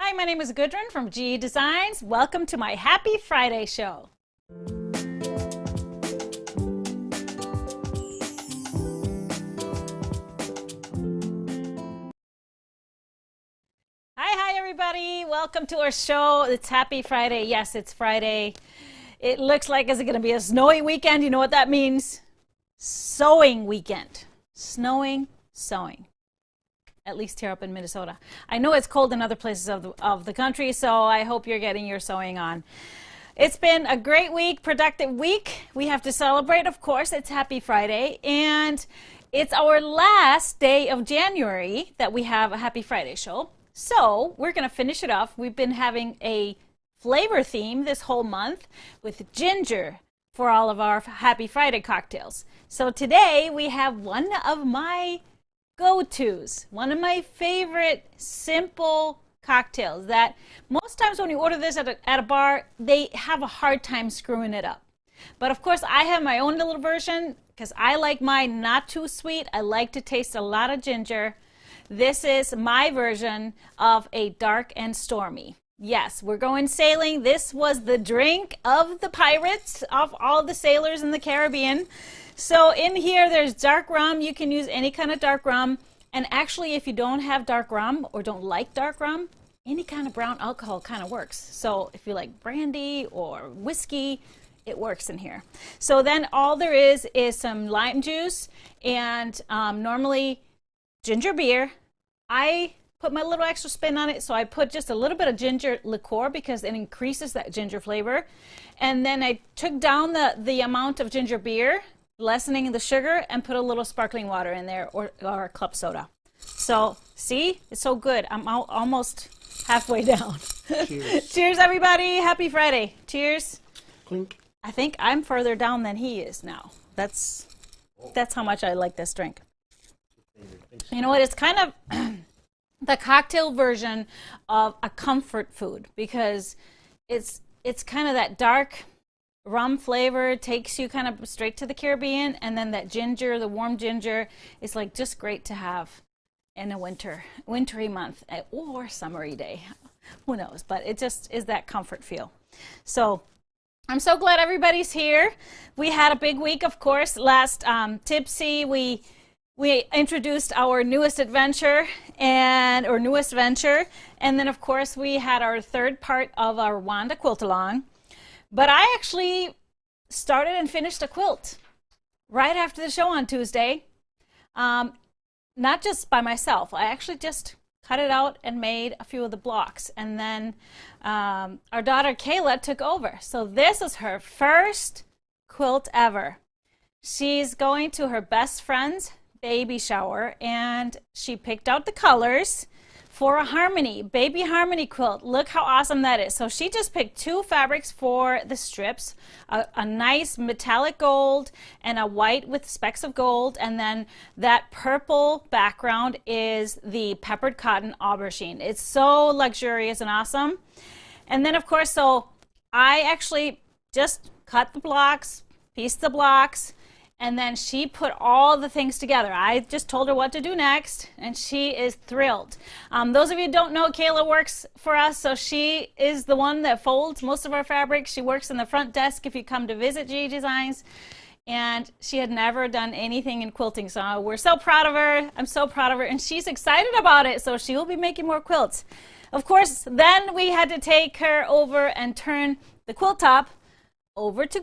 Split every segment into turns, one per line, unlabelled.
Hi, my name is Gudrun from GE Designs. Welcome to my Happy Friday show. Hi everybody. Welcome to our show. It's Happy Friday. Yes, it's Friday. It looks like it's going to be a snowy weekend. You know what that means? Sewing weekend. Snowing, sewing. At least here up in Minnesota. I know it's cold in other places of the country, so I hope you're getting your sewing on. It's been a great week, productive week. We have to celebrate, of course. It's Happy Friday, and it's our last day of January that we have a Happy Friday show. So we're going to finish it off. We've been having a flavor theme this whole month with ginger for all of our Happy Friday cocktails. So today we have one of my go-tos, one of my favorite simple cocktails that most times when you order this at a bar, they have a hard time screwing it up. But of course I have my own little version because I like mine not too sweet. I like to taste a lot of ginger. This is my version of a dark and stormy. Yes, we're going sailing. This was the drink of the pirates, of all the sailors in the Caribbean. So in here, there's dark rum. You can use any kind of dark rum. And actually, if you don't have dark rum or don't like dark rum, any kind of brown alcohol kind of works. So if you like brandy or whiskey, it works in here. So then all there is some lime juice and normally ginger beer. I put my little extra spin on it, so I put just a little bit of ginger liqueur because it increases that ginger flavor. And then I took down the amount of ginger beer, lessening the sugar, and put a little sparkling water in there or club soda. So see, it's so good. I'm almost halfway down. Cheers. Cheers, everybody. Happy Friday. Cheers.
Clink.
I think I'm further down than he is now. That's how much I like this drink. You know what? It's kind of the cocktail version of a comfort food because it's kind of that dark rum flavor, takes you kind of straight to the Caribbean, and then that ginger, the warm ginger, is like just great to have in a wintry month or summery day. Who knows? But it just is that comfort feel. So I'm so glad everybody's here. We had a big week, of course. Last Tipsy, we introduced our newest venture, and then of course we had our third part of our Wanda quilt-along. But I actually started and finished a quilt right after the show on Tuesday. Not just by myself. I actually just cut it out and made a few of the blocks. And then our daughter Kayla took over. So this is her first quilt ever. She's going to her best friend's baby shower, and she picked out the colors for a harmony, baby harmony quilt. Look how awesome that is. So she just picked two fabrics for the strips, a nice metallic gold and a white with specks of gold, and then that purple background is the peppered cotton aubergine. It's so luxurious and awesome. And then of course, so I actually just cut the blocks, pieced the blocks, and then she put all the things together. I just told her what to do next, and she is thrilled. Those of you who don't know, Kayla works for us, so she is the one that folds most of our fabrics. She works in the front desk if you come to visit GE Designs, and she had never done anything in quilting, so we're so proud of her. I'm so proud of her, and she's excited about it, so she will be making more quilts. Of course, then we had to take her over and turn the quilt top over to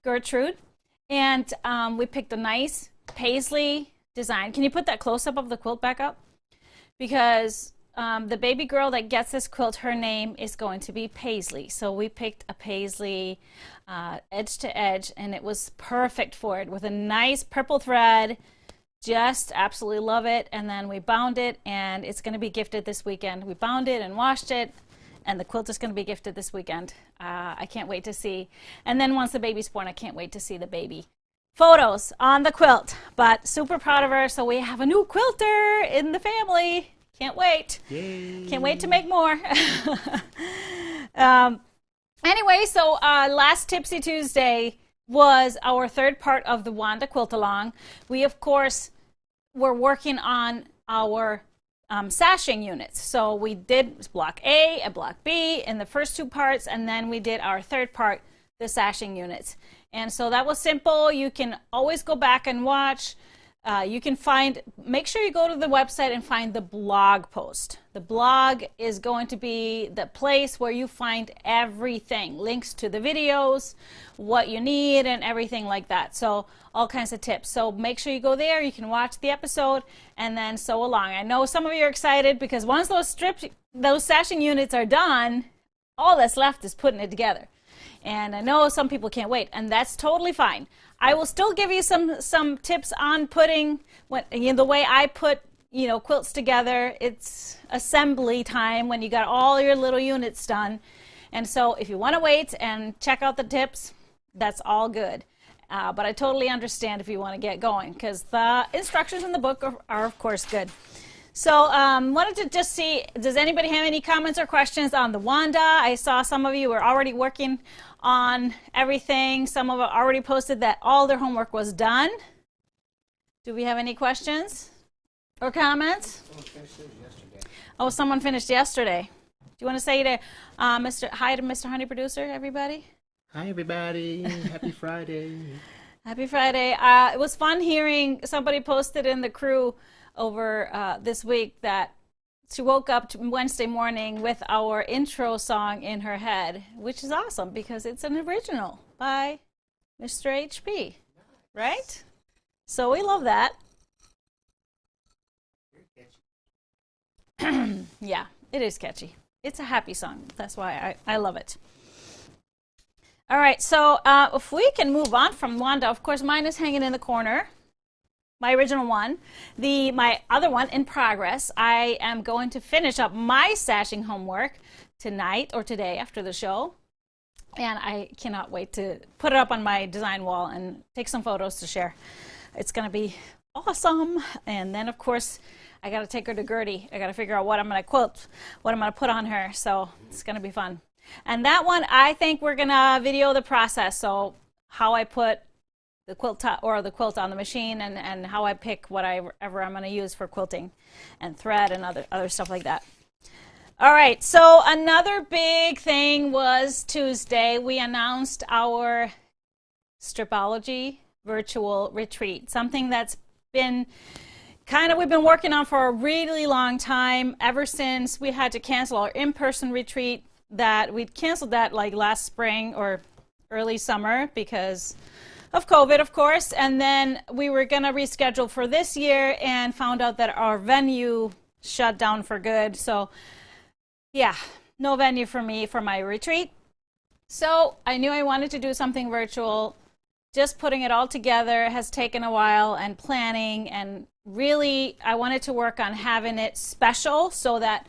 Gertrude. And we picked a nice paisley design. Can you put that close-up of the quilt back up? Because the baby girl that gets this quilt, her name is going to be Paisley. So we picked a paisley edge to edge, and it was perfect for it with a nice purple thread. Just absolutely love it. And then we bound it, and it's going to be gifted this weekend. We bound it and washed it, and the quilt is going to be gifted this weekend. I can't wait to see. And then once the baby's born, I can't wait to see the baby photos on the quilt. But super proud of her. So we have a new quilter in the family. Can't wait. Yay. Can't wait to make more. Anyway, so last Tipsy Tuesday was our third part of the Wanda quilt-along. We, of course, were working on our sashing units. So we did block A and block B in the first two parts, and then we did our third part, the sashing units. And so that was simple. You can always go back and watch. You can make sure you go to the website and find the blog post. The blog is going to be the place where you find everything, links to the videos, what you need, and everything like that. So all kinds of tips. So make sure you go there. You can watch the episode and then sew along. I know some of you are excited because once those sashing units are done, all that's left is putting it together. And I know some people can't wait, and that's totally fine. I will still give you some tips on putting the way I put quilts together. It's assembly time when you got all your little units done. And so if you want to wait and check out the tips, that's all good. But I totally understand if you want to get going because the instructions in the book are of course good. So wanted to just see, does anybody have any comments or questions on the Wanda? I saw some of you were already working on everything. Some of them already posted that all their homework was done. Do we have any questions or comments?
Someone finished theirs yesterday.
Oh, someone finished yesterday. Do you want to say hi to Mr. Honey Producer, everybody?
Hi, everybody. Happy Friday.
Happy Friday. It was fun hearing somebody posted in the crew over this week that she woke up Wednesday morning with our intro song in her head, which is awesome because it's an original by Mr. HP, right? So we love that. Yeah, it is catchy. It's a happy song. That's why I love it. All right, so if we can move on from Wanda, of course, mine is hanging in the corner. My original one. My other one in progress. I am going to finish up my sashing homework tonight or today after the show. And I cannot wait to put it up on my design wall and take some photos to share. It's going to be awesome. And then, of course, I got to take her to Gertie. I got to figure out what I'm going to quilt, what I'm going to put on her. So it's going to be fun. And that one, I think we're going to video the process. So how I put the quilt on the machine and how I pick whatever I'm going to use for quilting and thread and other stuff like that. All right, so another big thing was Tuesday. We announced our Stripology virtual retreat, something that's been we've been working on for a really long time, ever since we had to cancel our in-person retreat. That we'd canceled that like last spring or early summer because of COVID, of course, and then we were going to reschedule for this year and found out that our venue shut down for good. So yeah, no venue for me for my retreat. So I knew I wanted to do something virtual. Just putting it all together has taken a while, and planning, and really I wanted to work on having it special so that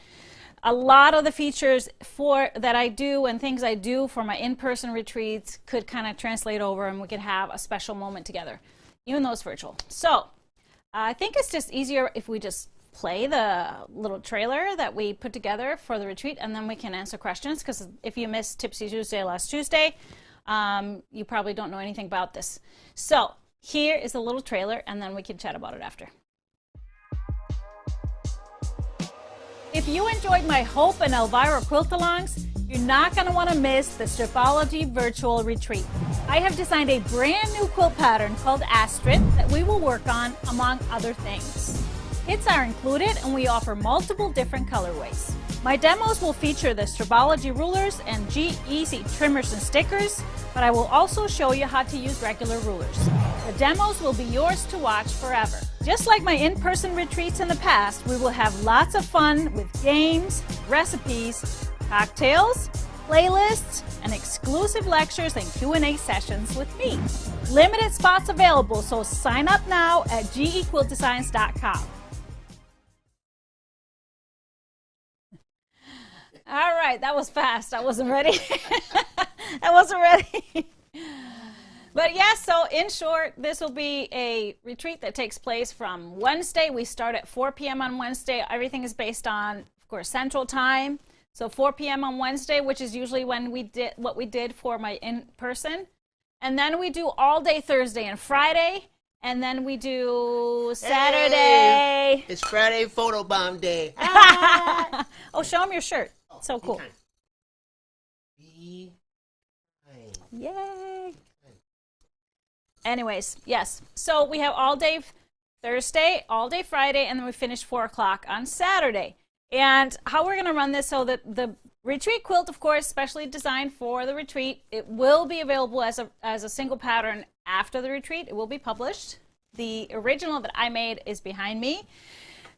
a lot of the features that I do and things I do for my in-person retreats could kind of translate over, and we could have a special moment together, even though it's virtual. So I think it's just easier if we just play the little trailer that we put together for the retreat, and then we can answer questions, because if you missed Tipsy Tuesday last Tuesday, you probably don't know anything about this. So here is a little trailer, and then we can chat about it after. If you enjoyed my Hope and Elvira quilt-alongs, you're not going to want to miss the Stripology virtual retreat. I have designed a brand new quilt pattern called Astrid that we will work on, among other things. Kits are included, and we offer multiple different colorways. My demos will feature the Stripology rulers and G-Easy trimmers and stickers, but I will also show you how to use regular rulers. The demos will be yours to watch forever. Just like my in-person retreats in the past, we will have lots of fun with games, recipes, cocktails, playlists, and exclusive lectures and Q&A sessions with me. Limited spots available, so sign up now at gequiltdesigns.com. All right, that was fast. I wasn't ready. I wasn't ready. But yes, so in short, this will be a retreat that takes place from Wednesday. We start at 4 p.m. on Wednesday. Everything is based on, of course, Central Time. So 4 p.m. on Wednesday, which is usually when we did what we did for my in-person. And then we do all day Thursday and Friday. And then we do Saturday.
Hey, it's Friday photo bomb day. Ah!
Oh, show them your shirt.
Oh,
So cool.
Be kind.
Yay. Anyways, yes. So we have all day Thursday, all day Friday, and then we finish 4 o'clock on Saturday. And how we're going to run this, so that the retreat quilt, of course, specially designed for the retreat, it will be available as a single pattern after the retreat. It will be published. The original that I made is behind me.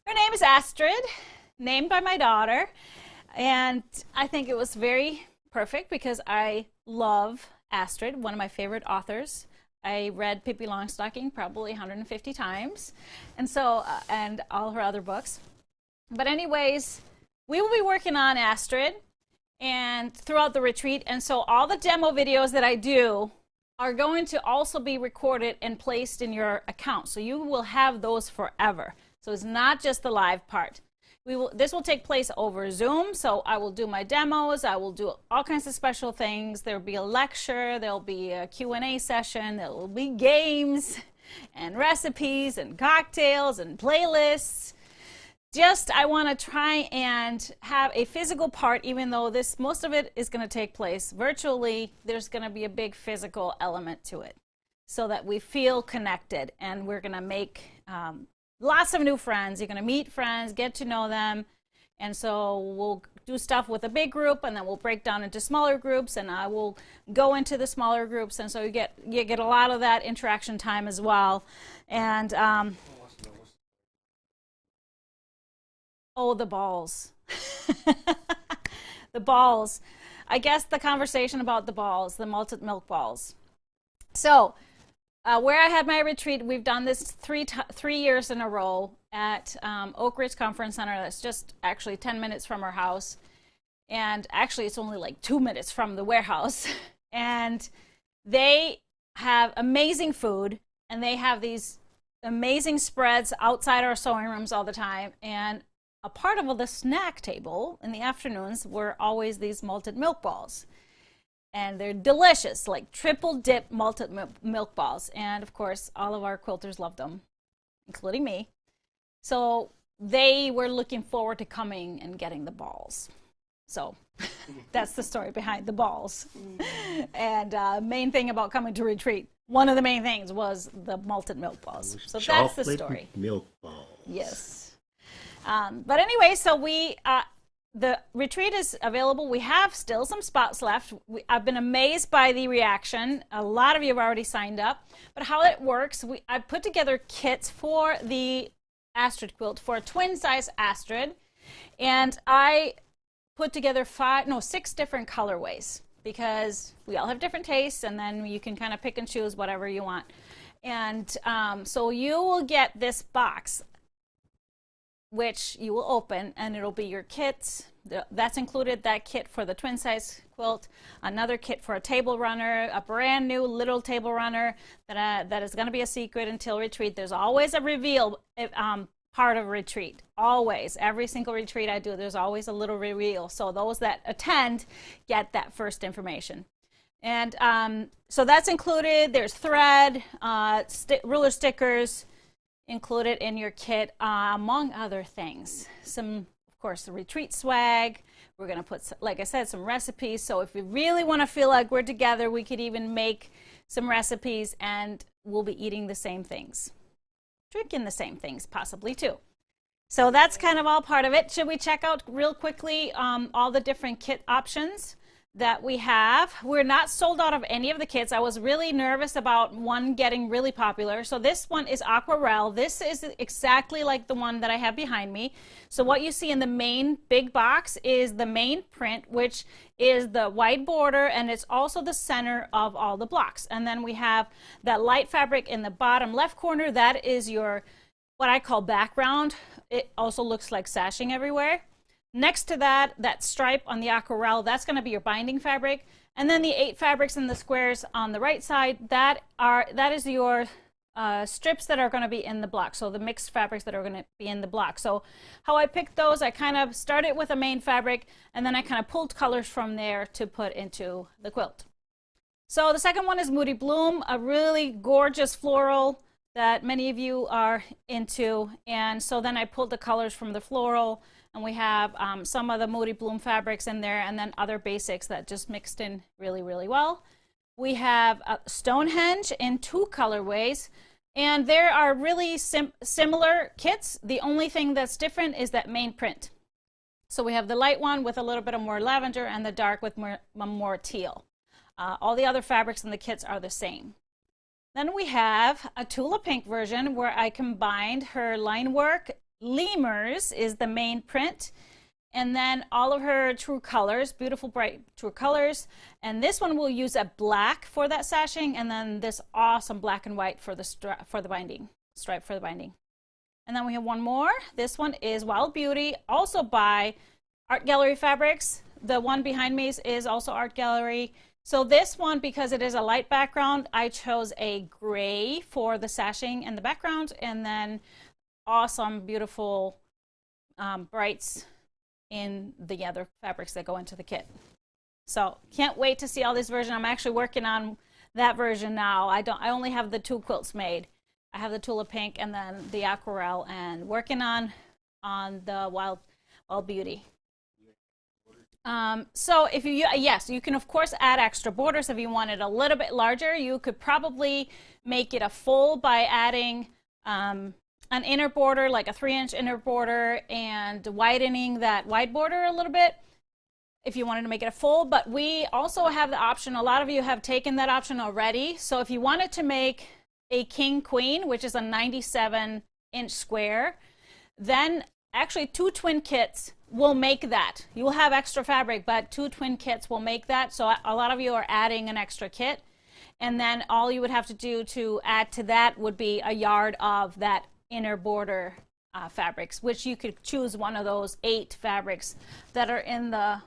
Her name is Astrid, named by my daughter. And I think it was very perfect because I love Astrid, one of my favorite authors. I read Pippi Longstocking probably 150 times, and so and all her other books. But anyways, we will be working on Astrid and throughout the retreat, and so all the demo videos that I do are going to also be recorded and placed in your account, so you will have those forever. So it's not just the live part. This will take place over Zoom, so I will do my demos, I will do all kinds of special things. There will be a lecture, there will be a Q&A session, there will be games and recipes and cocktails and playlists. I want to try and have a physical part, even though most of it is going to take place virtually. There's going to be a big physical element to it so that we feel connected, and we're going to make lots of new friends. You're going to meet friends, get to know them, and so we'll do stuff with a big group, and then we'll break down into smaller groups, and I will go into the smaller groups, and so you get a lot of that interaction time as well. And oh, the balls. The balls. I guess the conversation about the balls, the malted milk balls. So where I had my retreat, we've done this three years in a row at Oak Ridge Conference Center. That's just actually 10 minutes from our house. And actually, it's only like 2 minutes from the warehouse. And they have amazing food, and they have these amazing spreads outside our sewing rooms all the time. And a part of the snack table in the afternoons were always these malted milk balls. And they're delicious, like triple dip malted milk balls. And of course, all of our quilters loved them, including me. So they were looking forward to coming and getting the balls. So that's the story behind the balls. And main thing about coming to retreat, one of the main things was the malted milk balls. So that's the story.
Milk balls.
Yes. But anyway, so the retreat is available. We have still some spots left. I've been amazed by the reaction. A lot of you have already signed up. But how it works, I put together kits for the Astrid quilt, for a twin-size Astrid. And I put together 6 different colorways, because we all have different tastes, and then you can kind of pick and choose whatever you want. And so you will get this box, which you will open, and it'll be your kits. That's included, that kit for the twin size quilt, another kit for a table runner, a brand new little table runner that is going to be a secret until retreat. There's always a reveal part of retreat. Always. Every single retreat I do, there's always a little reveal. So those that attend get that first information. And so that's included. There's thread, ruler stickers, included in your kit, among other things. Some, of course, the retreat swag. We're going to put, like I said, some recipes. So if you really want to feel like we're together, we could even make some recipes, and we'll be eating the same things, drinking the same things possibly too. So that's kind of all part of it. Should we check out real quickly all the different kit options that we have? We're not sold out of any of the kits. I was really nervous about one getting really popular. So this one is Aquarelle. This is exactly like the one that I have behind me. So what you see in the main big box is the main print, which is the white border, and it's also the center of all the blocks. And then we have that light fabric in the bottom left corner. That is your, what I call background. It also looks like sashing everywhere. Next to that, that stripe on the Aquarelle, that's going to be your binding fabric. And then the 8 fabrics in the squares on the right side, that is your strips that are going to be in the block. So the mixed fabrics that are going to be in the block. So how I picked those, I kind of started with a main fabric, and then I kind of pulled colors from there to put into the quilt. So the second one is Moody Bloom, a really gorgeous floral that many of you are into. And so then I pulled the colors from the floral, and we have some of the Moody Bloom fabrics in there, and then other basics that just mixed in really, really well. We have Stonehenge in 2 colorways, and there are really similar kits. The only thing that's different is that main print. So we have the light one with a little bit of more lavender, and the dark with more teal. All the other fabrics in the kits are the same. Then we have a Tula Pink version where I combined her line work. Lemurs is the main print, and then all of her true colors, beautiful bright true colors. And this one will use a black for that sashing, and then this awesome black and white for the stripe for the binding. And then we have one more. This one is Wild Beauty, also by Art Gallery Fabrics. The one behind me is also Art Gallery. So this one, because it is a light background, I chose a gray for the sashing and the background, and then awesome, beautiful brights in the other fabrics that go into the kit. So can't wait to see all this version. I'm actually working on that version now. I only have the 2 quilts made. I have the Tula Pink and then the Aquarelle, and working on the Wild Beauty. So if yes, you can of course add extra borders. If you want it a little bit larger, you could probably make it a full by adding an inner border, like a 3-inch inner border, and widening that wide border a little bit if you wanted to make it a full. But we also have the option, a lot of you have taken that option already. So if you wanted to make a King Queen, which is a 97-inch square, then actually 2 twin kits will make that. You will have extra fabric, but 2 twin kits will make that. So a lot of you are adding an extra kit, and then all you would have to do to add to that would be a yard of that inner border fabrics, which you could choose one of those 8 fabrics that are in the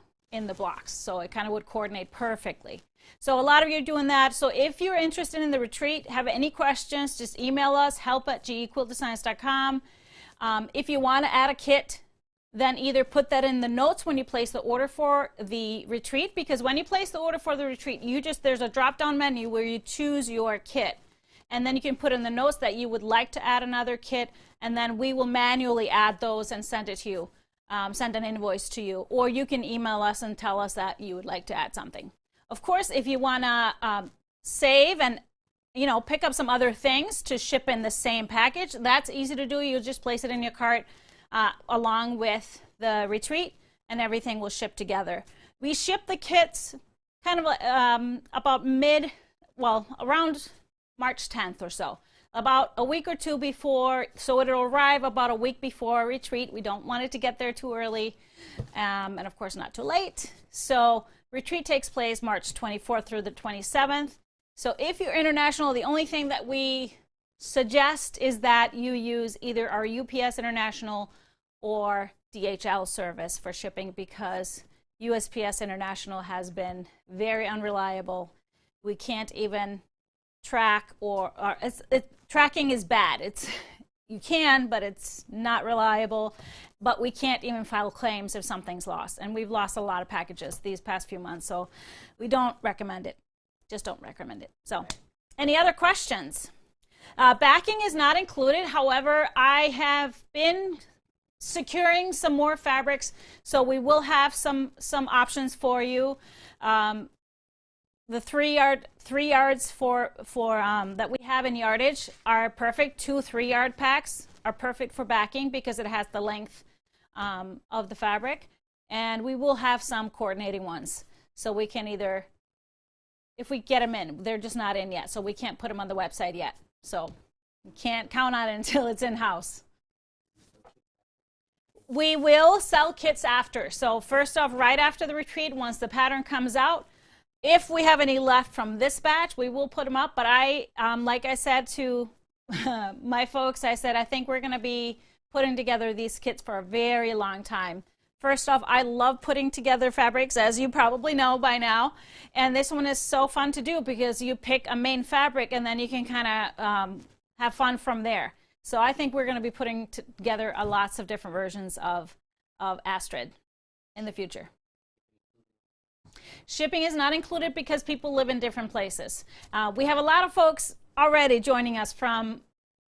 blocks. So it kind of would coordinate perfectly. So a lot of you are doing that. So if you're interested in the retreat, have any questions, just email us, help@gequiltdesigns.com. If you want to add a kit, then either put that in the notes when you place the order for the retreat, because when you place the order for the retreat, there's a drop-down menu where you choose your kit. And then you can put in the notes that you would like to add another kit, and then we will manually add those and send it to you, send an invoice to you. Or you can email us and tell us that you would like to add something. Of course, if you want to save and pick up some other things to ship in the same package, that's easy to do. You just place it in your cart along with the retreat, and everything will ship together. We ship the kits kind of about around March 10th or so, about a week or 2 before, so it'll arrive about a week before retreat. We don't want it to get there too early, and of course not too late. So retreat takes place March 24th through the 27th. So if you're international, the only thing that we suggest is that you use either our UPS International or DHL service for shipping, because USPS International has been very unreliable. We can't even track, tracking is bad. You can, but it's not reliable. But we can't even file claims if something's lost, and we've lost a lot of packages these past few months, so we don't recommend it. Just don't recommend it. So, any other questions? Backing is not included. However, I have been securing some more fabrics, so we will have some options for you. The 3 yards for that we have in yardage are perfect. 2 3-yard packs are perfect for backing because it has the length of the fabric, and we will have some coordinating ones. So we can either, if we get them in, they're just not in yet, so we can't put them on the website yet. So we can't count on it until it's in-house. We will sell kits after. So first off, right after the retreat, once the pattern comes out, if we have any left from this batch, we will put them up. But like I said to my folks, I said, I think we're going to be putting together these kits for a very long time. First off, I love putting together fabrics, as you probably know by now. And this one is so fun to do because you pick a main fabric and then you can kind of have fun from there. So I think we're going to be putting together lots of different versions of Astrid in the future. Shipping is not included because people live in different places. We have a lot of folks already joining us from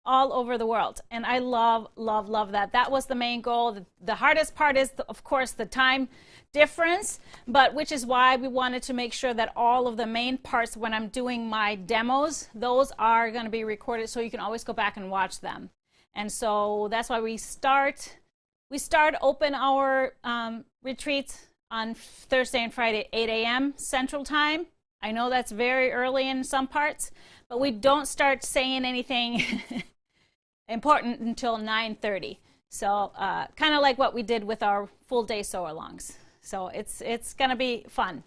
all over the world. And I love, love, love that. That was the main goal. The hardest part is, of course, the time difference, but which is why we wanted to make sure that all of the main parts when I'm doing my demos, those are going to be recorded so you can always go back and watch them. And so that's why we start open our retreats on Thursday and Friday at 8 a.m. Central Time. I know that's very early in some parts, but we don't start saying anything important until 9:30. So kind of like what we did with our full day sew-alongs. So it's going to be fun.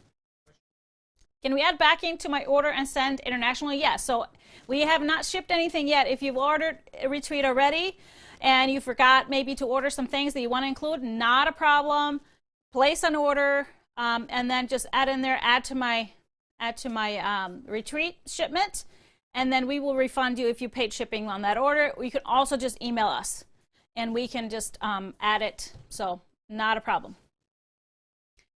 Can we add backing to my order and send internationally? Yes. So we have not shipped anything yet. If you've ordered a retreat already and you forgot maybe to order some things that you want to include, not a problem. Place an order and then just add to my retreat shipment, and then we will refund you if you paid shipping on that order. You can also just email us and we can just add it. So not a problem.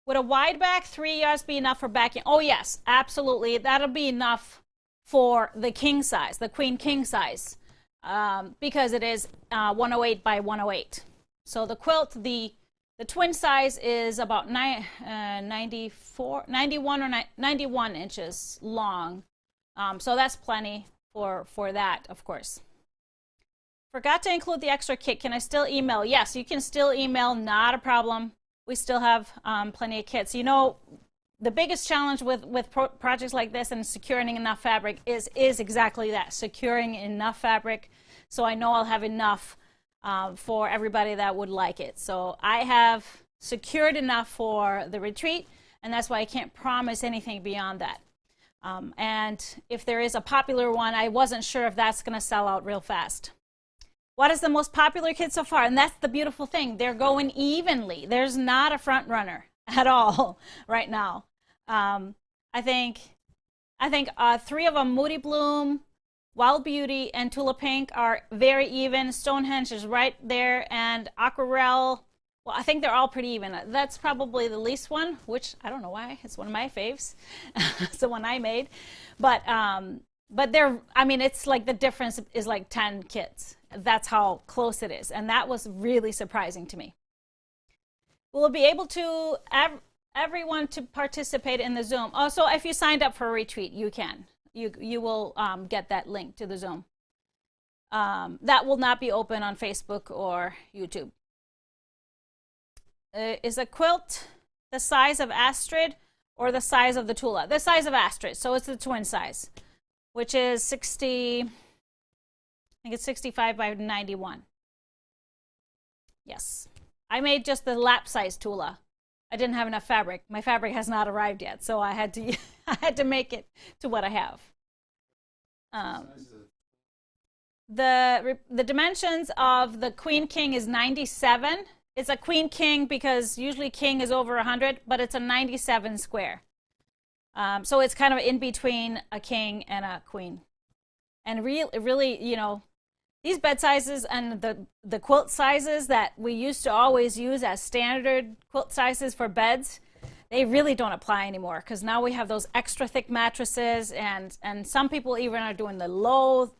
Would a wide back 3 yards be enough for backing? Oh yes, absolutely. That'll be enough for the king size, the queen king size, because it is 108 by 108. So the quilt, the twin size is about 91 inches long. So that's plenty for that, of course. Forgot to include the extra kit. Can I still email? Yes, you can still email, not a problem. We still have plenty of kits. You know, the biggest challenge with projects like this and securing enough fabric is exactly that, securing enough fabric so I know I'll have enough for everybody that would like it. So I have secured enough for the retreat, and that's why I can't promise anything beyond that. And if there is a popular one, I wasn't sure if that's going to sell out real fast. What is the most popular kit so far? And that's the beautiful thing. They're going evenly. There's not a front runner at all right now. I think 3 of them, Moody Bloom, Wild Beauty, and Tula Pink, are very even. Stonehenge is right there, and Aquarelle, well, I think they're all pretty even. That's probably the least one, which I don't know why. It's one of my faves. It's the one I made. But they're, I mean, it's like the difference is like 10 kits. That's how close it is. And that was really surprising to me. We'll be able to, everyone to participate in the Zoom. Also, if you signed up for a retreat, you can. You will get that link to the Zoom. That will not be open on Facebook or YouTube. Is a quilt the size of Astrid or the size of the Tula? The size of Astrid, so it's the twin size, which is 60, I think it's 65 by 91. Yes. I made just the lap size Tula. I didn't have enough fabric. My fabric has not arrived yet, so I had to I had to make it to what I have. The dimensions of the Queen King is 97. It's a Queen King because usually King is over 100, but it's a 97 square. So it's kind of in between a king and a queen. And really, you know, these bed sizes and the quilt sizes that we used to always use as standard quilt sizes for beds, they really don't apply anymore because now we have those extra thick mattresses, and some people even are doing the low,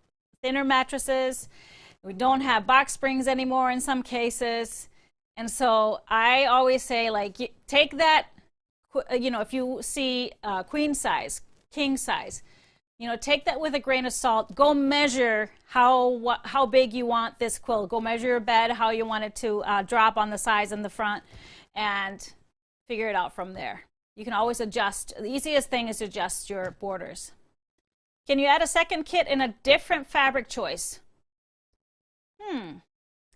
thinner mattresses. We don't have box springs anymore in some cases. And so I always say, like, take that, you know, if you see queen size, king size, you know, take that with a grain of salt. Go measure how big you want this quilt. Go measure your bed, how you want it to drop on the sides and the front, and figure it out from there. You can always adjust. The easiest thing is to adjust your borders. Can you add a second kit in a different fabric choice?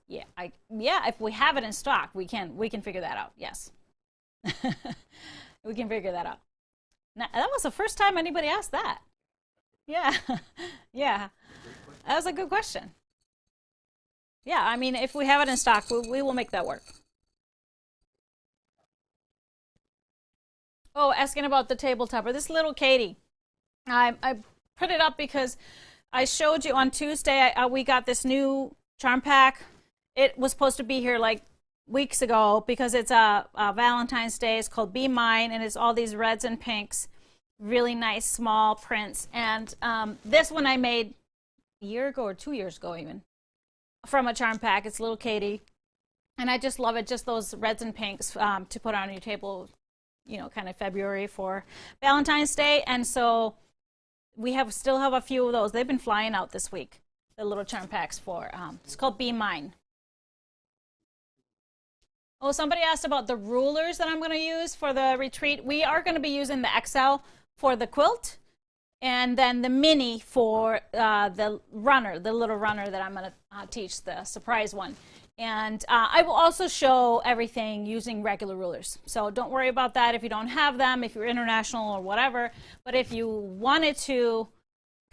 Yeah, if we have it in stock, we can figure that out. Yes. We can figure that out. Now, that was the first time anybody asked that. Yeah. Yeah. That was a good question. Yeah, I mean, if we have it in stock, we will make that work. Oh, asking about the table topper. This little Katie. I put it up because I showed you on Tuesday, we got this new charm pack. It was supposed to be here like weeks ago because it's a Valentine's Day. It's called Be Mine, and it's all these reds and pinks, really nice small prints. And this one I made a year ago or 2 years ago even, from a charm pack. It's little Katie. And I just love it, just those reds and pinks to put on your table, you know, kind of February for Valentine's Day. And so we still have a few of those. They've been flying out this week, the little charm packs for, it's called Be Mine. Oh, somebody asked about the rulers that I'm going to use for the retreat. We are going to be using the XL for the quilt, and then the mini for the runner, the little runner that I'm going to teach, the surprise one. And I will also show everything using regular rulers. So don't worry about that if you don't have them, if you're international or whatever. But if you wanted to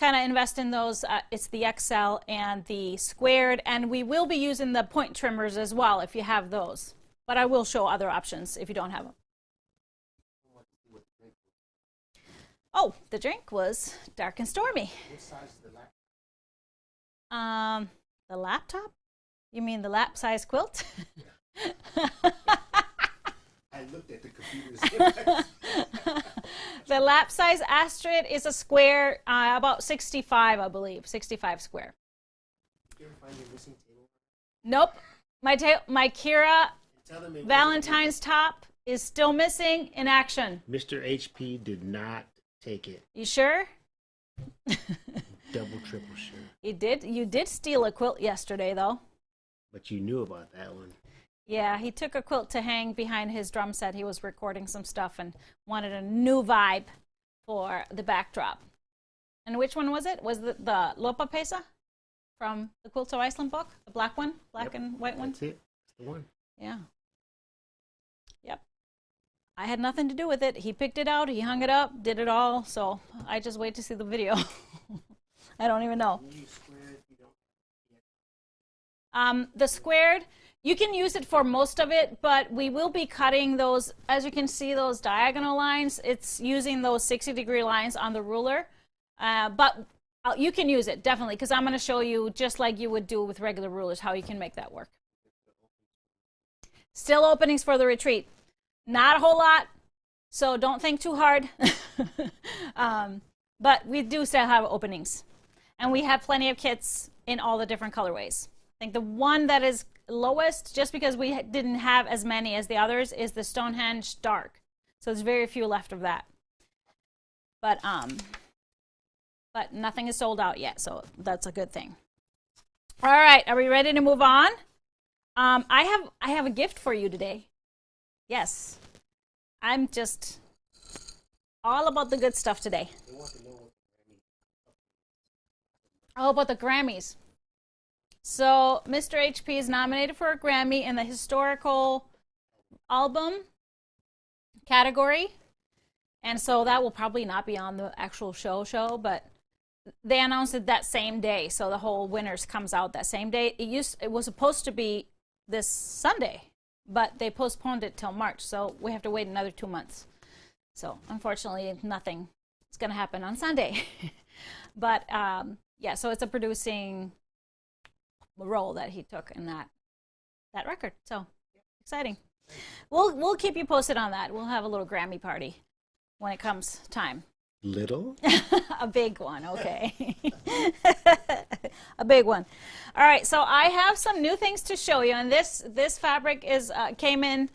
kind of invest in those, it's the XL and the squared. And we will be using the point trimmers as well if you have those. But I will show other options if you don't have them. Oh, the drink was dark and stormy.
What size is the laptop?
The laptop? You mean the lap size quilt?
I looked at the computer.
The lap size Astrid is a square, about 65, I believe, 65 square.
Did you ever find your missing table?
Nope. My Kira
Tell them
Valentine's top is still missing in action.
Mr. HP did not take it.
You sure?
Double, triple sure.
You did steal a quilt yesterday, though.
But you knew about that one.
Yeah, he took a quilt to hang behind his drum set. He was recording some stuff and wanted a new vibe for the backdrop. And which one was it? Was it the Lopa Pesa from the Quilts of Iceland book? The black one? Black and white one?
That's it. That's the one.
Yeah. Yep. I had nothing to do with it. He picked it out. He hung it up, did it all. So I just wait to see the video. I don't even know. The squared, you can use it for most of it, but we will be cutting those, as you can see, those diagonal lines. It's using those 60-degree lines on the ruler, but you can use it, definitely, because I'm going to show you, just like you would do with regular rulers, how you can make that work. Still openings for the retreat. Not a whole lot, so don't think too hard, but we do still have openings, and we have plenty of kits in all the different colorways. I think the one that is lowest, just because we didn't have as many as the others, is the Stonehenge Dark. So there's very few left of that. But nothing is sold out yet, so that's a good thing. All right, are we ready to move on? I have a gift for you today. Yes, I'm just all about the good stuff today. Oh, about the Grammys. So Mr. HP is nominated for a Grammy in the historical album category. And so that will probably not be on the actual show, but they announced it that same day. So the whole winners comes out that same day. It was supposed to be this Sunday, but they postponed it till March. So we have to wait another 2 months. So unfortunately, nothing is going to happen on Sunday. But yeah, so it's a producing role that he took in that record. So exciting. We'll keep you posted on that. We'll have a little Grammy party when it comes time.
Little?
A big one, okay. A big one. All right, so I have some new things to show you, and this fabric came in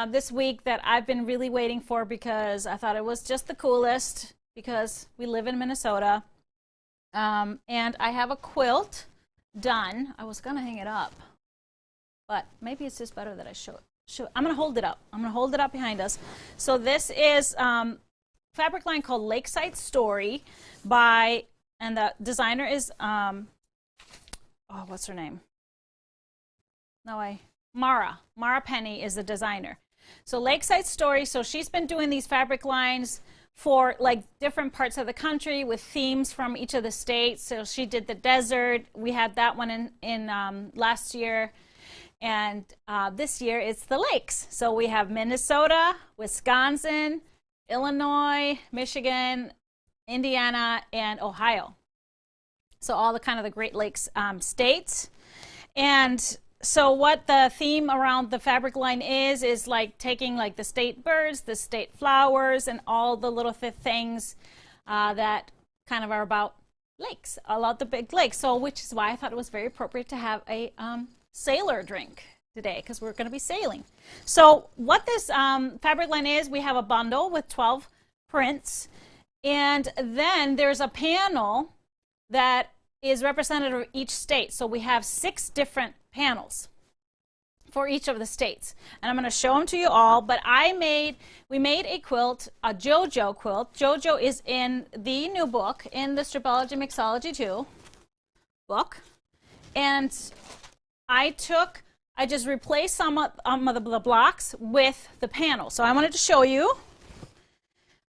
this week that I've been really waiting for because I thought it was just the coolest because we live in Minnesota. And I have a quilt done. I was gonna hang it up, but maybe it's just better that I show it. I'm gonna hold it up. I'm gonna hold it up behind us. So this is fabric line called Lakeside Story and the designer is what's her name? Mara Penny is the designer. So Lakeside Story. So she's been doing these fabric lines for like different parts of the country with themes from each of the states. So she did the desert. We had that one in last year. And this year it's the lakes. So we have Minnesota, Wisconsin, Illinois, Michigan, Indiana, and Ohio. So all the kind of the Great Lakes states. And so what the theme around the fabric line is like taking like the state birds, the state flowers, and all the little things that kind of are about lakes, all out the big lakes. So, which is why I thought it was very appropriate to have a sailor drink today, because we're going to be sailing. So what this fabric line is, we have a bundle with 12 prints, and then there's a panel that is representative of each state. So we have 6 different panels for each of the states, and I'm going to show them to you all. But we made a quilt, a JoJo quilt. JoJo is in the new book, in the Stripology Mixology 2 book, and I just replaced some of the blocks with the panel. So I wanted to show you.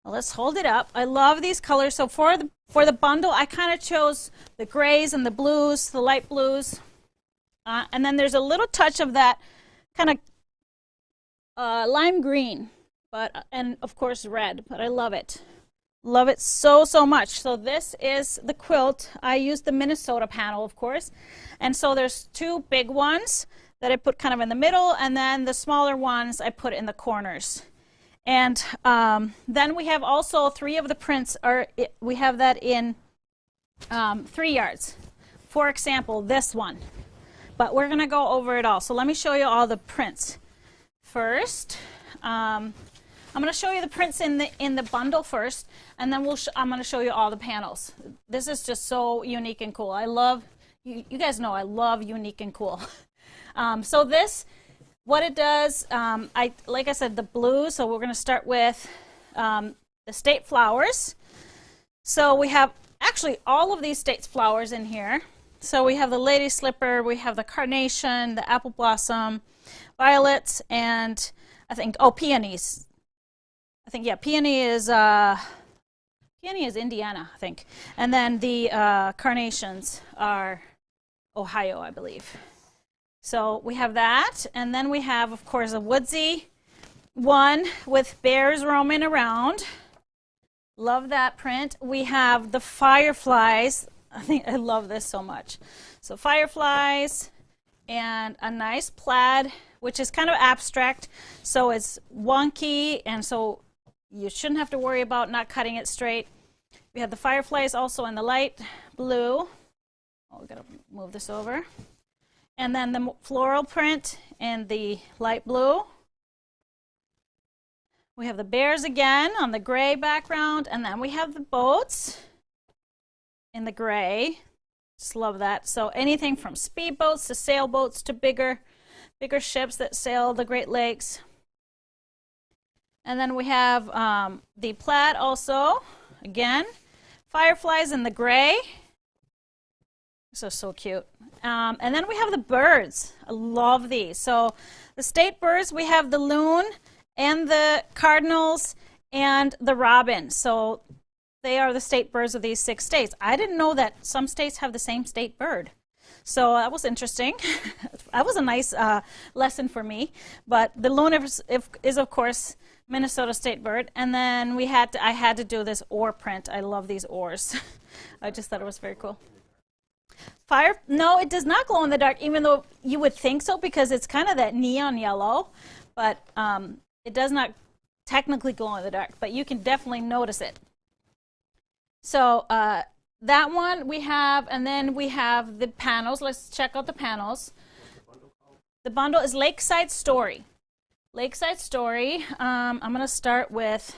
Well, let's hold it up. I love these colors. So for the bundle, I kind of chose the grays and the blues, the light blues. And then there's a little touch of that kind of lime green, and of course red, but I love it. Love it so, so much. So this is the quilt. I used the Minnesota panel, of course. And so there's 2 big ones that I put kind of in the middle, and then the smaller ones I put in the corners. And then we have also 3 of the prints we have that in 3 yards. For example, this one. But we're going to go over it all. So let me show you all the prints. First, I'm going to show you the prints in the bundle first, and then I'm going to show you all the panels. This is just so unique and cool. I love, you guys know I love unique and cool. So this, what it does, like I said, the blue. So we're going to start with the state flowers. So we have actually all of these state flowers in here. So we have the lady slipper, we have the carnation, the apple blossom, violets, and I think, peonies. I think, yeah, peony is Indiana, I think. And then the carnations are Ohio, I believe. So we have that, and then we have, of course, a woodsy one with bears roaming around. Love that print. We have the fireflies. I love this so much. So fireflies and a nice plaid, which is kind of abstract, so it's wonky, and so you shouldn't have to worry about not cutting it straight. We have the fireflies also in the light blue. Oh, we gotta move this over. And then the floral print in the light blue. We have the bears again on the gray background, and then we have the boats in the gray. Just love that. So anything from speedboats to sailboats to bigger ships that sail the Great Lakes. And then we have the plaid also. Again, fireflies in the gray. So cute. And then we have the birds. I love these. So the state birds, we have the loon and the cardinals and the robin. So they are the state birds of these 6 states. I didn't know that some states have the same state bird. So that was interesting. That was a nice lesson for me. But the loon is of course, Minnesota state bird. And then I had to do this oar print. I love these oars. I just thought it was very cool. No, it does not glow in the dark, even though you would think so, because it's kind of that neon yellow. But it does not technically glow in the dark, but you can definitely notice it. So that one we have, and then we have the panels. Let's check out the panels. The bundle is Lakeside Story. Lakeside Story. I'm going to start with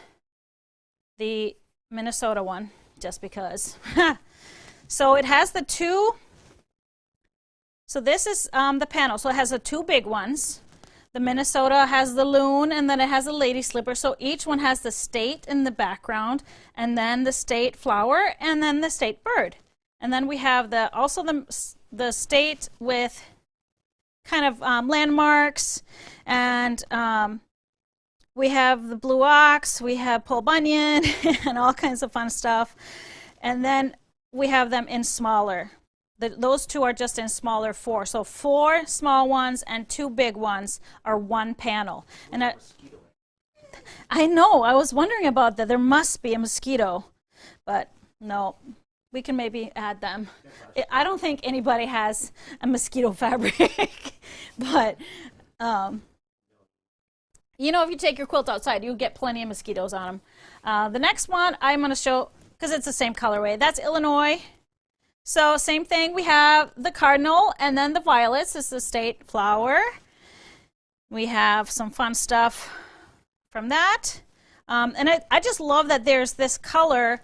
the Minnesota one, just because. So it has the 2. So this is the panel. So it has the 2 big ones. The Minnesota has the loon, and then it has a lady slipper. So each one has the state in the background, and then the state flower, and then the state bird. And then we have also the state with kind of landmarks, and we have the blue ox, we have Paul Bunyan, and all kinds of fun stuff. And then we have them in smaller. Those 2 are just in smaller 4. So 4 small ones and 2 big ones are one panel. And I know, I was wondering about that. There must be a mosquito, but no, we can maybe add them. I don't think anybody has a mosquito fabric, but you know, if you take your quilt outside, you'll get plenty of mosquitoes on them. The next one I'm going to show, because it's the same colorway, that's Illinois. So same thing, we have the cardinal and then the violets is the state flower. We have some fun stuff from that. And I just love that there's this color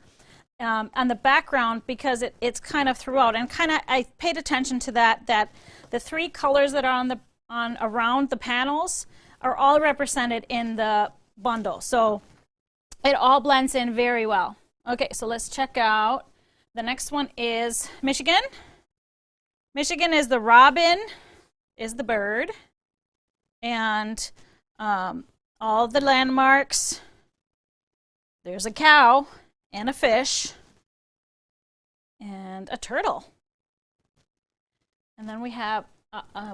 on the background because it's kind of throughout. And kind of I paid attention to that the three colors that are on around the panels are all represented in the bundle. So it all blends in very well. Okay, so let's check out. The next one is Michigan. Michigan is the robin, is the bird, and all the landmarks. There's a cow and a fish and a turtle. And then we have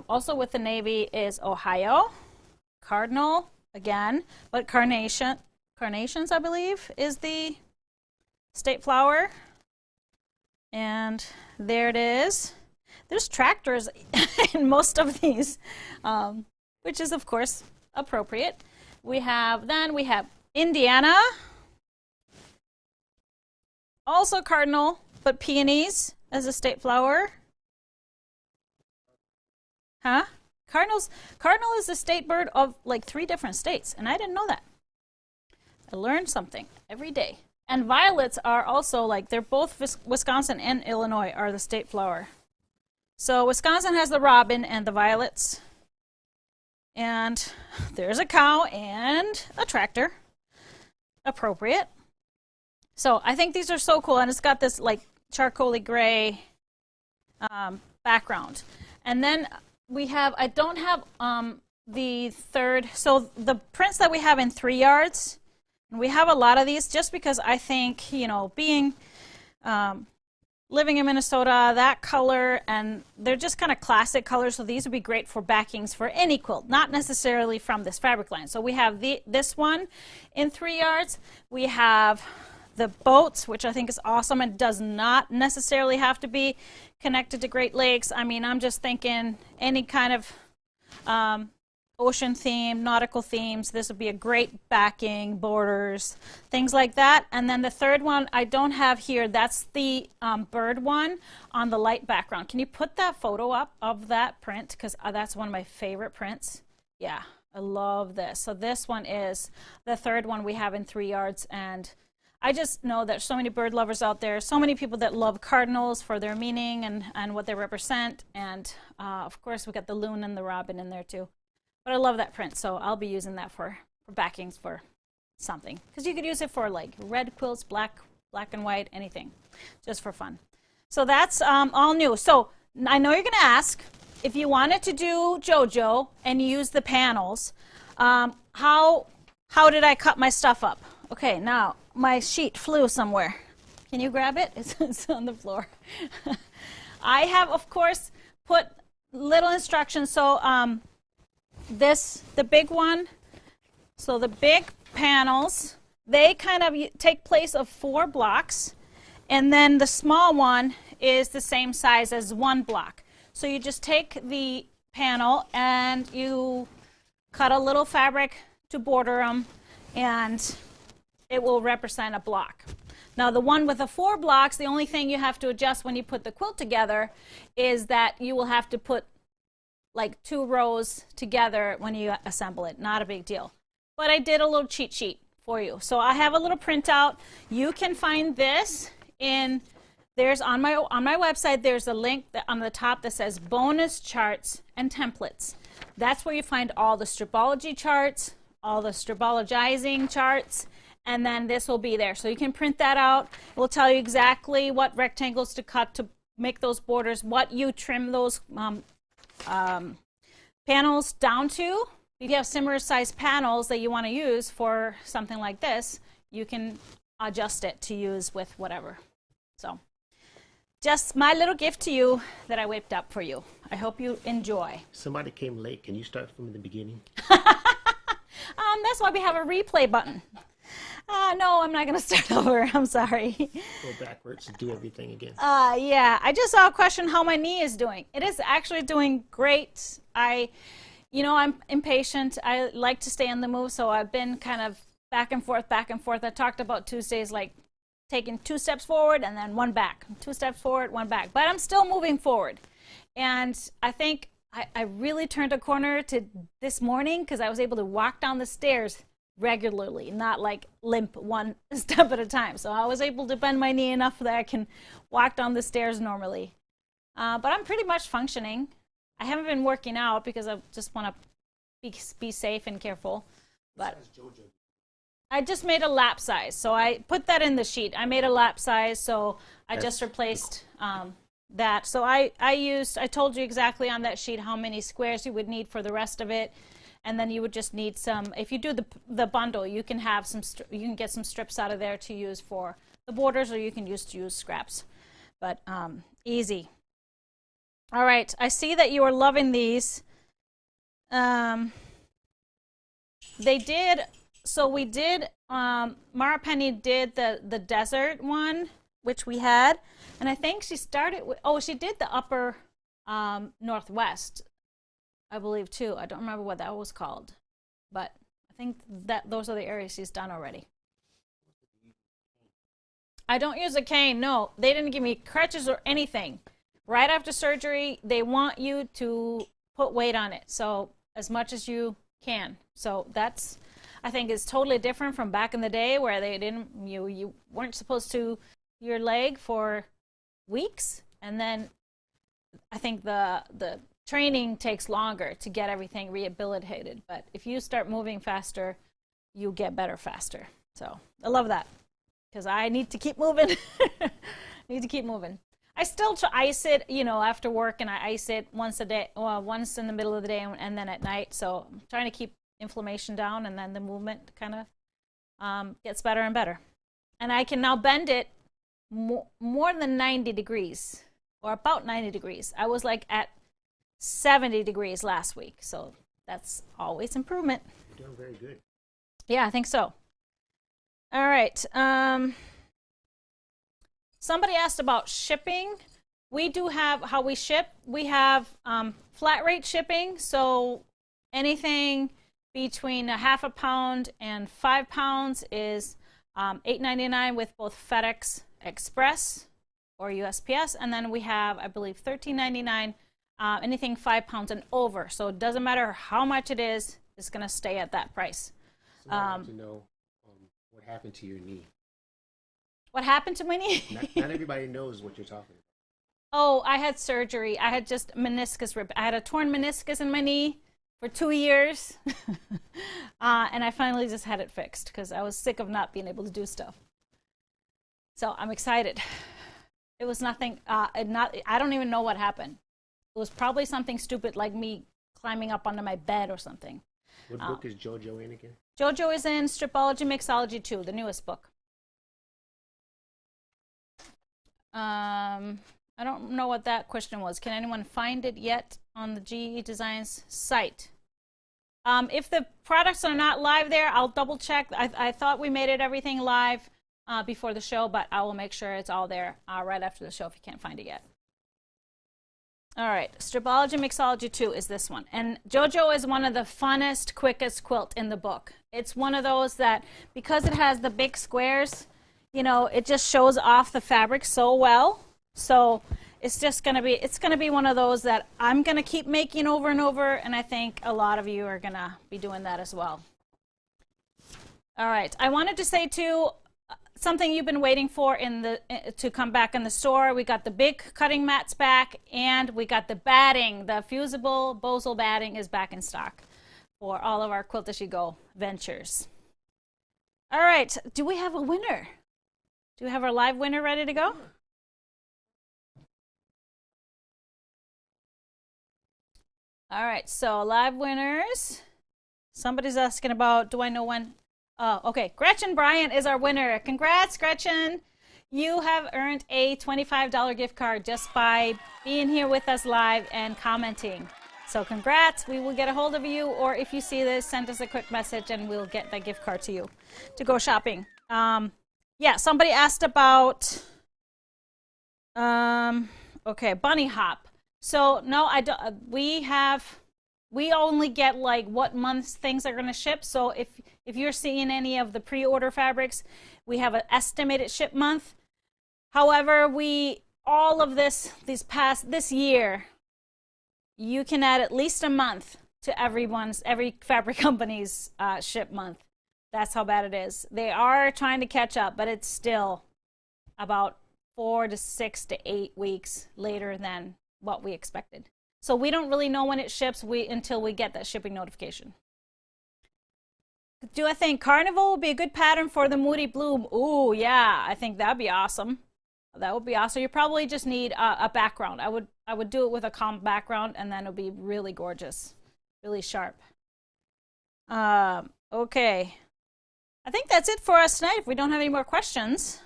also with the navy is Ohio, cardinal again, but carnations I believe is the state flower. And there it is. There's tractors in most of these, which is of course appropriate. We have Indiana, also cardinal, but peonies as a state flower. Huh? Cardinal is the state bird of like 3 different states, and I didn't know that. I learned something every day. And violets are also like, they're both Wisconsin and Illinois are the state flower. So Wisconsin has the robin and the violets. And there's a cow and a tractor. Appropriate. So I think these are so cool. And it's got this like charcoaly gray background. And then we have, I don't have the third, so the prints that we have in 3 yards, and we have a lot of these just because I think, you know, being living in Minnesota, that color, and they're just kind of classic colors, so these would be great for backings for any quilt, not necessarily from this fabric line. So we have this one in 3 yards. We have the boats, which I think is awesome and does not necessarily have to be connected to Great Lakes. I mean, I'm just thinking any kind of ocean theme, nautical themes. This would be a great backing, borders, things like that. And then the third one I don't have here. That's the bird one on the light background. Can you put that photo up of that print? Because that's one of my favorite prints. Yeah, I love this. So this one is the third one we have in 3 yards. And I just know there's so many bird lovers out there, so many people that love cardinals for their meaning and what they represent. And of course, we got the loon and the robin in there too. But I love that print, so I'll be using that for backings for something. Because you could use it for like red quilts, black and white, anything, just for fun. So that's all new. So I know you're going to ask, if you wanted to do JoJo and use the panels, how did I cut my stuff up? Okay, now my sheet flew somewhere. Can you grab it? It's on the floor. I have, of course, put little instructions. So the big one, so the big panels, they kind of take place of 4 blocks, and then the small one is the same size as 1 block. So you just take the panel and you cut a little fabric to border them, and it will represent a block. Now the one with the 4 blocks, the only thing you have to adjust when you put the quilt together is that you will have to put like 2 rows together when you assemble it. Not a big deal. But I did a little cheat sheet for you. So I have a little printout. You can find this there's on my website, there's a link on the top that says bonus charts and templates. That's where you find all the Stripology charts, all the Stripologizing charts, and then this will be there. So you can print that out. It will tell you exactly what rectangles to cut to make those borders, what you trim those panels down to. If you have similar sized panels that you want to use for something like this, you can adjust it to use with whatever. So just my little gift to you that I whipped up for you. I hope you enjoy.
Somebody came late. Can you start from the beginning?
That's why we have a replay button. No, I'm not going to start over. I'm sorry.
Go backwards and do everything again.
Yeah, I just saw a question how my knee is doing. It is actually doing great. I'm impatient. I like to stay on the move, so I've been kind of back and forth, back and forth. I talked about Tuesdays like taking 2 steps forward and then 1 back, 2 steps forward, 1 back, but I'm still moving forward. And I think I really turned a corner to this morning because I was able to walk down the stairs regularly, not like limp 1 step at a time. So I was able to bend my knee enough that I can walk down the stairs normally. But I'm pretty much functioning. I haven't been working out because I just want to be safe and careful. But I just made a lap size, so I put that in the sheet. I made a lap size, so I just replaced that. So I told you exactly on that sheet how many squares you would need for the rest of it, and then you would just need some. If you do the bundle, you can have some. You can get some strips out of there to use for the borders, or you can use scraps. But easy. All right, I see that you are loving these. They did. So we did, Mara Penny did the desert one, which we had, and I think she started with, she did the upper northwest, I believe too. I don't remember what that was called, but I think that those are the areas she's done already. I don't use a cane, no. They didn't give me crutches or anything. Right after surgery, they want you to put weight on it, so as much as you can. So that's, I think it's totally different from back in the day where they didn't, you weren't supposed to your leg for weeks, and then I think the training takes longer to get everything rehabilitated. But if you start moving faster, you get better faster. So I love that because I need to keep moving. Need to keep moving. I still ice it, after work, and I ice it once a day, once in the middle of the day and then at night. So I'm trying to keep inflammation down, and then the movement kind of gets better and better. And I can now bend it more than 90 degrees, or about 90 degrees. I was like at 70 degrees last week, so that's always improvement.
You're doing very good.
Yeah, I think so. All right. Somebody asked about shipping. We do have how we ship. We have flat rate shipping, so anything between a half a pound and 5 pounds is $8.99 with both FedEx Express or USPS, and then we have, I believe, $13.99 anything 5 pounds and over. So it doesn't matter how much it is, it's going to stay at that price.
So I want to know what happened to your knee.
What happened to my knee?
Not everybody knows what you're talking about.
Oh, I had surgery. I had just meniscus rip. I had a torn meniscus in my knee for 2 years, and I finally just had it fixed because I was sick of not being able to do stuff. So I'm excited. It was nothing. I don't even know what happened. It was probably something stupid like me climbing up onto my bed or something.
What book is JoJo in again?
JoJo is in Stripology, Mixology 2, the newest book. I don't know what that question was. Can anyone find it yet on the GE Designs site? If the products are not live there, I'll double check. I thought we made everything live before the show, but I will make sure it's all there right after the show if you can't find it yet. All right, Stripology Mixology 2 is this one. And JoJo is one of the funnest, quickest quilt in the book. It's one of those that, because it has the big squares, it just shows off the fabric so well. So it's just going to be one of those that I'm going to keep making over and over, and I think a lot of you are going to be doing that as well. All right, I wanted to say too, something you've been waiting for to come back in the store. We got the big cutting mats back, and we got the batting. The fusible Bosal batting is back in stock for all of our Quilt As You Go ventures. All right, do we have a winner? Do we have our live winner ready to go? All right, so live winners. Somebody's asking about, do I know when? Oh, okay. Gretchen Bryant is our winner. Congrats, Gretchen. You have earned a $25 gift card just by being here with us live and commenting. So congrats. We will get a hold of you, or if you see this, send us a quick message and we'll get that gift card to you to go shopping. Yeah, somebody asked about, okay, bunny hop. So no, I don't. We only get like what months things are going to ship. So if If you're seeing any of the pre-order fabrics, we have an estimated ship month. However, all of this year, you can add at least a month to every fabric company's ship month. That's how bad it is. They are trying to catch up, but it's still about 4 to 6 to 8 weeks later than what we expected. So we don't really know when it ships until we get that shipping notification. Do I think Carnival would be a good pattern for the Moody Bloom? Ooh, yeah, I think that'd be awesome. That would be awesome. You probably just need a background. I would do it with a calm background, and then it'll be really gorgeous, really sharp. Okay. I think that's it for us tonight if we don't have any more questions.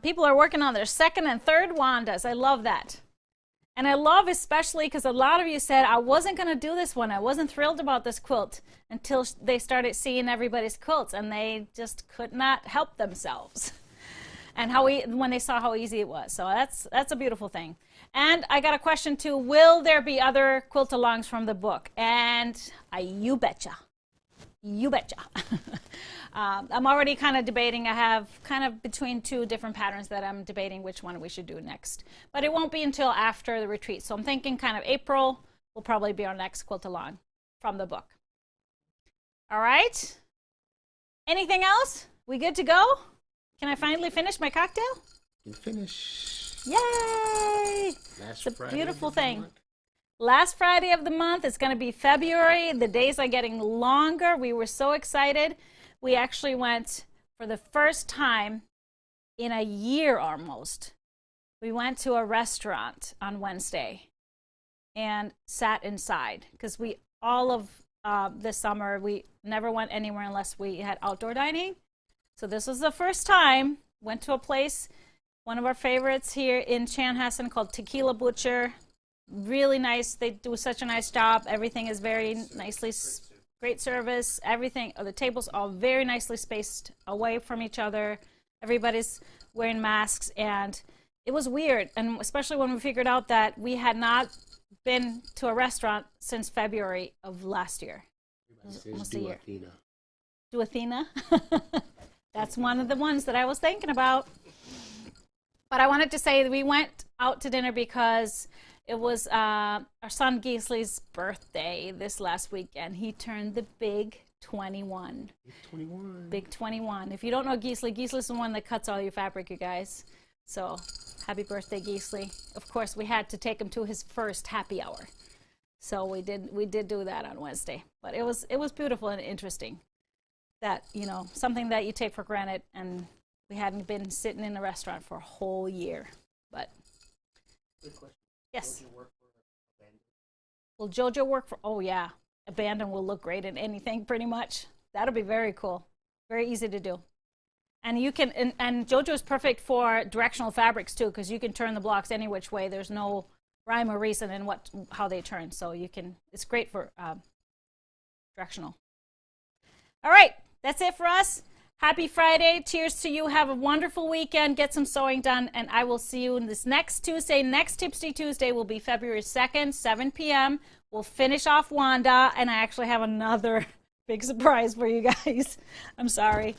People are working on their second and third Wandas. I love that. And I love especially because a lot of you said, I wasn't going to do this one. I wasn't thrilled about this quilt until they started seeing everybody's quilts, and they just could not help themselves. And when they saw how easy it was. So that's a beautiful thing. And I got a question too. Will there be other quilt-alongs from the book? And you betcha. You betcha. I'm already kind of debating. I have kind of between 2 different patterns that I'm debating which one we should do next. But it won't be until after the retreat. So I'm thinking kind of April will probably be our next quilt-along from the book. All right. Anything else? We good to go? Can I finally finish my cocktail?
You finish.
Yay!
Last
it's a
Friday
beautiful
of the
thing.
month.
Last Friday of the month. It's going to be February. The days are getting longer. We were so excited. We actually went for the first time in a year almost. We went to a restaurant on Wednesday and sat inside because all of this summer we never went anywhere unless we had outdoor dining. So this was the first time. Went to a place, one of our favorites here in Chanhassen, called Tequila Butcher. Really nice. They do such a nice job. Everything is very nicely, great service. Everything, the tables are very nicely spaced away from each other. Everybody's wearing masks, and it was weird. And especially when we figured out that we had not been to a restaurant since February of last year. Almost a year.
Athena.
Do Athena? That's one of the ones that I was thinking about. But I wanted to say that we went out to dinner because it was our son Gisli's birthday this last weekend. He turned the big 21.
Big 21.
Big 21. If you don't know Gisli's the one that cuts all your fabric, you guys. So happy birthday, Gisli. Of course, we had to take him to his first happy hour. So we did do that on Wednesday. But it was beautiful and interesting. That, something that you take for granted, and we hadn't been sitting in a restaurant for a whole year. But
Good question.
yes.
Jojo work for Abandon?
Will JoJo work for? Oh yeah, Abandon will look great in anything pretty much. That'll be very cool, very easy to do. And you can and JoJo is perfect for directional fabrics too, because you can turn the blocks any which way. There's no rhyme or reason in how they turn, so you can. It's great for directional. All right. That's it for us. Happy Friday. Cheers to you. Have a wonderful weekend. Get some sewing done. And I will see you this next Tuesday. Next Tipsy Tuesday will be February 2nd, 7 p.m. We'll finish off Wanda. And I actually have another big surprise for you guys. I'm sorry.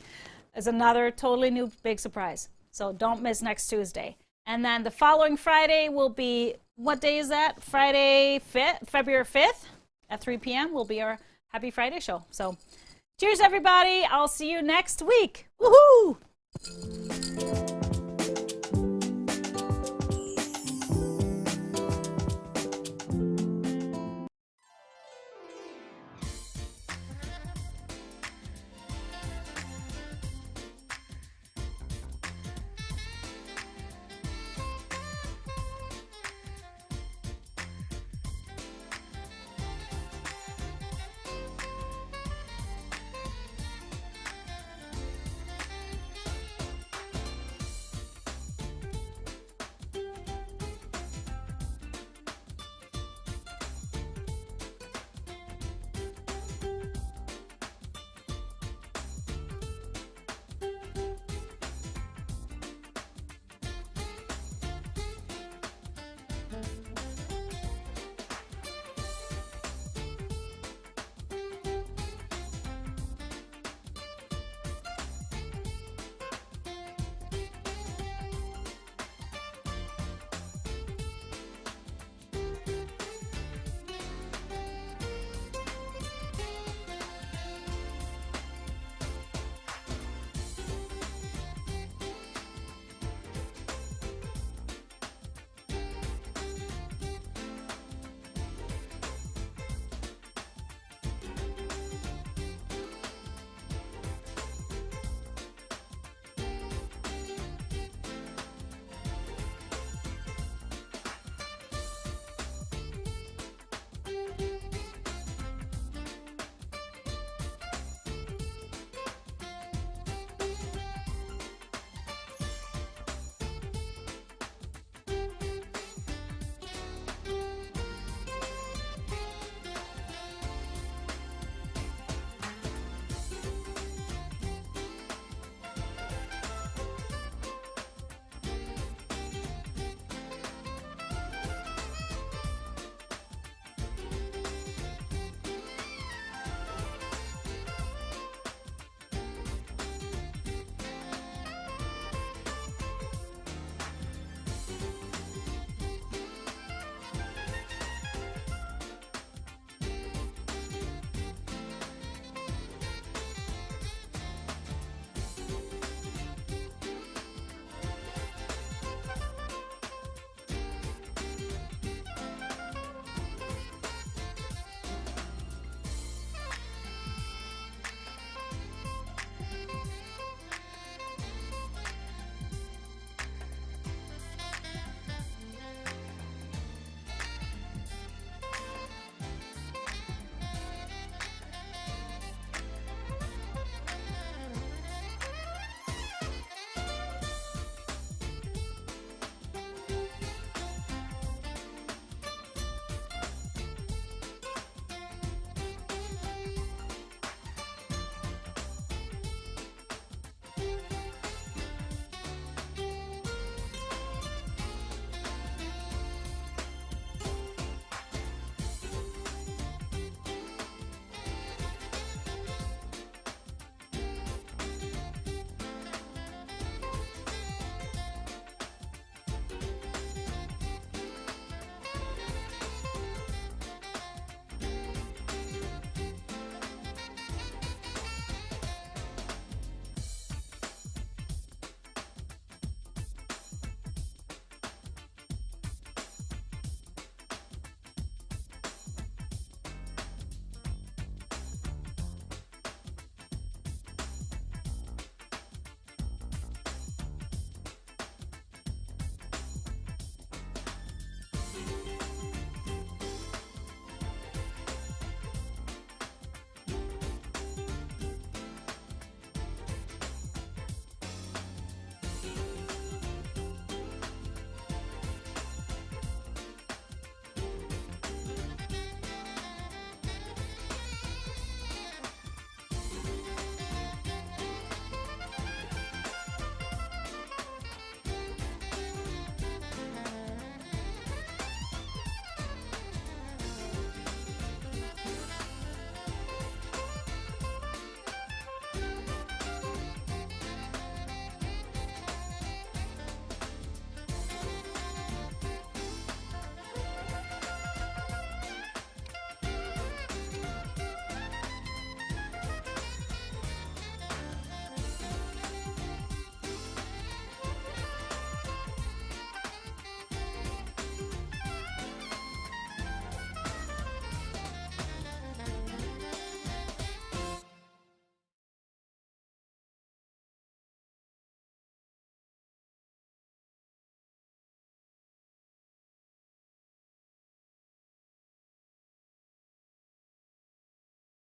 There's another totally new big surprise. So don't miss next Tuesday. And then the following Friday will be, what day is that? Friday 5th, February 5th at 3 p.m. will be our Happy Friday show. So cheers, everybody. I'll see you next week. Woohoo!